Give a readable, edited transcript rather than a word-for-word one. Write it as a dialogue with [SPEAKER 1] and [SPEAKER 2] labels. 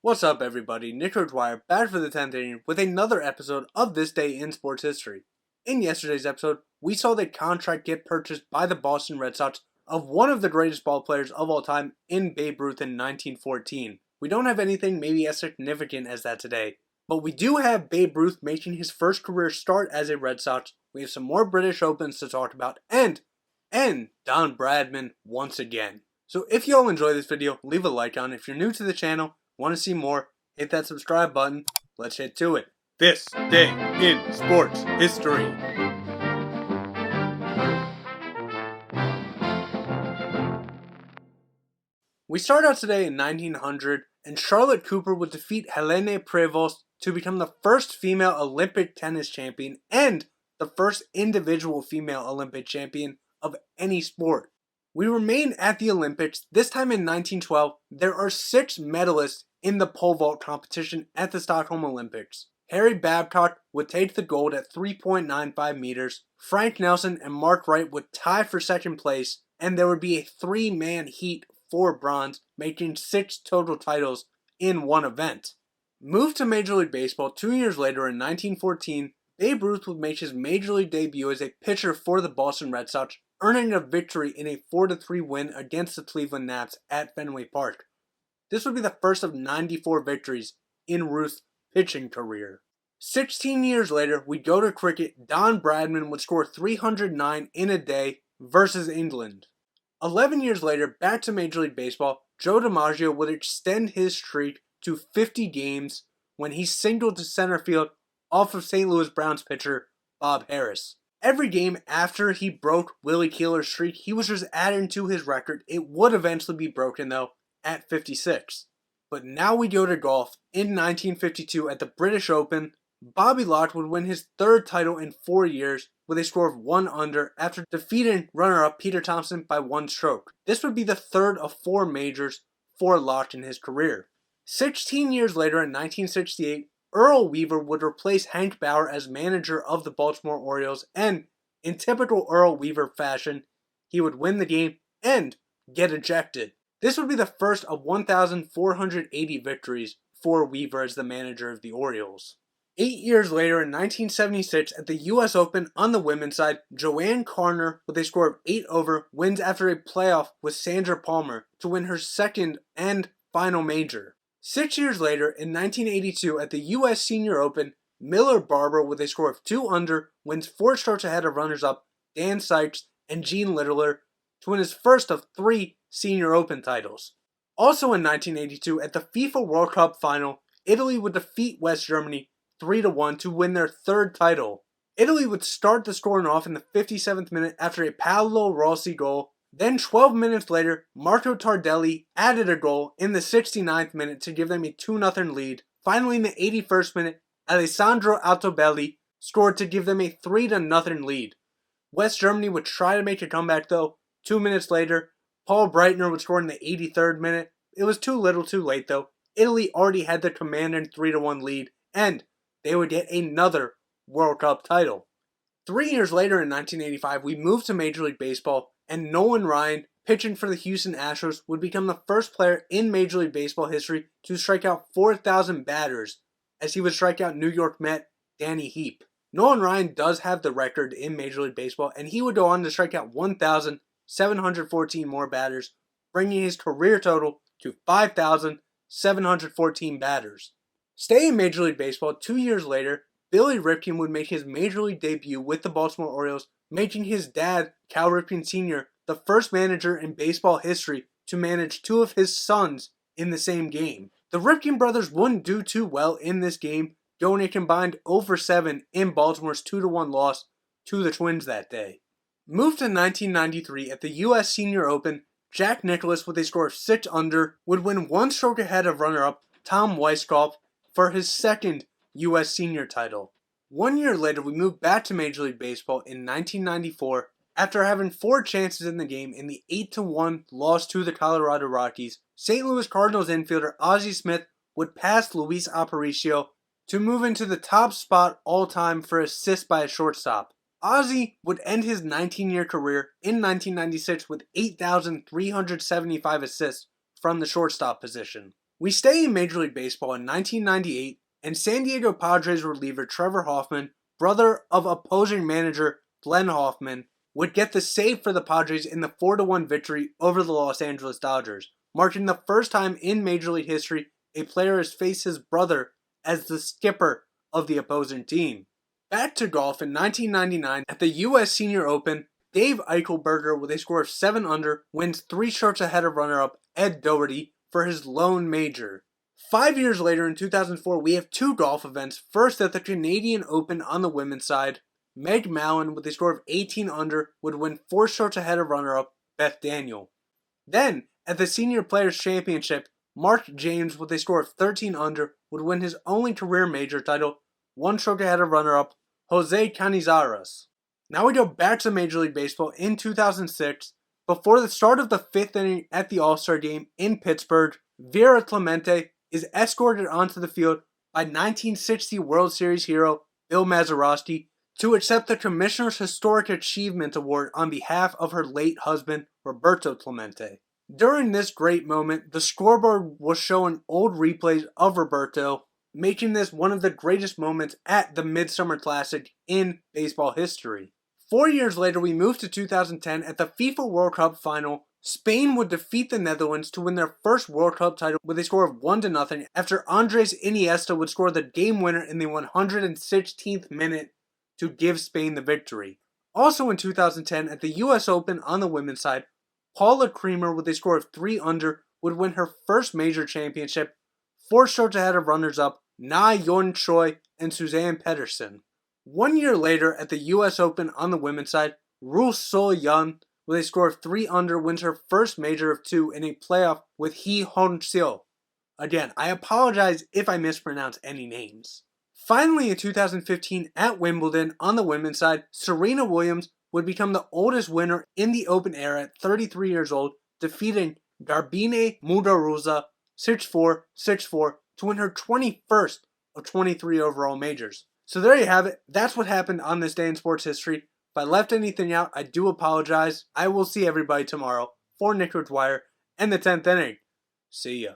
[SPEAKER 1] What's up, everybody? Nick Dwyer back for the 10th inning with another episode of This Day in Sports History. In yesterday's episode, we saw the contract get purchased by the Boston Red Sox of one of the greatest ball players of all time in Babe Ruth in 1914. We don't have anything maybe as significant as that today, but we do have Babe Ruth making his first career start as a Red Sox. We have some more British Opens to talk about, and Don Bradman once again. So if you all enjoy this video, leave a like on it. If you're new to the channel, want to see more, hit that subscribe button. Let's get to it. This Day in Sports History. We start out today in 1900, and Charlotte Cooper would defeat Helene Prevost to become the first female Olympic tennis champion and the first individual female Olympic champion of any sport. We remain at the Olympics. This time in 1912, there are 6 medalists in the pole vault competition at the Stockholm Olympics. Harry Babcock would take the gold at 3.95 meters. Frank Nelson and Mark Wright would tie for second place, and there would be a 3-man heat for bronze, making 6 total titles in one event. Moved to Major League Baseball 2 years later in 1914, Babe Ruth would make his Major League debut as a pitcher for the Boston Red Sox, earning a victory in a 4-3 win against the Cleveland Nats at Fenway Park. This would be the first of 94 victories in Ruth's pitching career. 16 years later, we go to cricket. Don Bradman would score 309 in a day versus England. 11 years later, back to Major League Baseball, Joe DiMaggio would extend his streak to 50 games when he singled to center field off of St. Louis Browns pitcher Bob Harris. Every game after he broke Willie Keeler's streak, he was just adding to his record. It would eventually be broken, though, at 56. But now we go to golf. In 1952 at the British Open, Bobby Locke would win his 3rd title in 4 years with a score of 1 under after defeating runner-up Peter Thompson by 1 stroke. This would be the 3rd of 4 majors for Locke in his career. 16 years later in 1968, Earl Weaver would replace Hank Bauer as manager of the Baltimore Orioles, and in typical Earl Weaver fashion, he would win the game and get ejected. This would be the first of 1,480 victories for Weaver as the manager of the Orioles. 8 years later in 1976 at the U.S. Open on the women's side, Joanne Carner with a score of 8 over wins after a playoff with Sandra Palmer to win her 2nd and final major. 6 years later in 1982 at the U.S. Senior Open, Miller Barber with a score of 2 under wins 4 strokes ahead of runners-up Dan Sykes and Gene Littler to win his first of 3 Senior Open titles. Also in 1982, at the FIFA World Cup final, Italy would defeat West Germany 3-1 to win their 3rd title. Italy would start the scoring off in the 57th minute after a Paolo Rossi goal. Then 12 minutes later, Marco Tardelli added a goal in the 69th minute to give them a 2-0 lead. Finally, in the 81st minute, Alessandro Altobelli scored to give them a 3-0 lead. West Germany would try to make a comeback though. 2 minutes later, Paul Breitner would score in the 83rd minute. It was too little too late though. Italy already had the commanding 3-1 lead, and they would get another World Cup title. 3 years later in 1985, we moved to Major League Baseball, and Nolan Ryan, pitching for the Houston Astros, would become the first player in Major League Baseball history to strike out 4,000 batters, as he would strike out New York Met Danny Heap. Nolan Ryan does have the record in Major League Baseball, and he would go on to strike out 1,714 more batters, bringing his career total to 5,714 batters. Staying in Major League Baseball, 2 years later, Billy Ripken would make his Major League debut with the Baltimore Orioles, making his dad, Cal Ripken Sr., the first manager in baseball history to manage 2 of his sons in the same game. The Ripken brothers wouldn't do too well in this game, going a combined 0-7 in Baltimore's 2-1 loss to the Twins that day. Moved to 1993 at the U.S. Senior Open, Jack Nicklaus with a score of 6 under would win 1 stroke ahead of runner-up Tom Weiskopf for his 2nd U.S. Senior title. 1 year later, we moved back to Major League Baseball in 1994 after having 4 chances in the game in the 8-1 loss to the Colorado Rockies. St. Louis Cardinals infielder Ozzie Smith would pass Luis Aparicio to move into the top spot all-time for assists by a shortstop. Ozzie would end his 19-year career in 1996 with 8,375 assists from the shortstop position. We stay in Major League Baseball in 1998, and San Diego Padres reliever Trevor Hoffman, brother of opposing manager Glenn Hoffman, would get the save for the Padres in the 4-1 victory over the Los Angeles Dodgers, marking the first time in Major League history a player has faced his brother as the skipper of the opposing team. Back to golf in 1999 at the U.S. Senior Open, Dave Eichelberger with a score of 7 under wins 3 strokes ahead of runner-up Ed Doherty for his lone major. 5 years later in 2004, we have 2 golf events. First, at the Canadian Open on the women's side, Meg Mallon with a score of 18 under would win 4 strokes ahead of runner-up Beth Daniel. Then, at the Senior Players Championship, Mark James with a score of 13 under would win his only career major title, 1 stroke ahead of runner-up Jose Canizares. Now we go back to Major League Baseball in 2006. Before the start of the 5th inning at the All-Star Game in Pittsburgh, Vera Clemente is escorted onto the field by 1960 World Series hero Bill Mazeroski to accept the Commissioner's Historic Achievement Award on behalf of her late husband, Roberto Clemente. During this great moment, the scoreboard was showing old replays of Roberto, making this one of the greatest moments at the Midsummer Classic in baseball history. 4 years later, we moved to 2010 at the FIFA World Cup final. Spain would defeat the Netherlands to win their first World Cup title with a score of 1-0 after Andres Iniesta would score the game winner in the 116th minute to give Spain the victory. Also in 2010 at the US Open on the women's side, Paula Creamer with a score of 3 under would win her first major championship, 4 strokes ahead of runners-up Na Yeon Choi and Suzanne Pedersen. 1 year later at the US Open on the women's side, Ruth So-yeon with a score of 3 under wins her first major of 2 in a playoff with Hee Hon-sil. Again, I apologize if I mispronounce any names. Finally in 2015 at Wimbledon on the women's side, Serena Williams would become the oldest winner in the Open era at 33 years old, defeating Garbine Muguruza 6-4, 6-4 to win her 21st of 23 overall majors. So there you have it. That's what happened on this day in sports history. If I left anything out, I do apologize. I will see everybody tomorrow for Nick Dwyer and the 10th inning. See ya.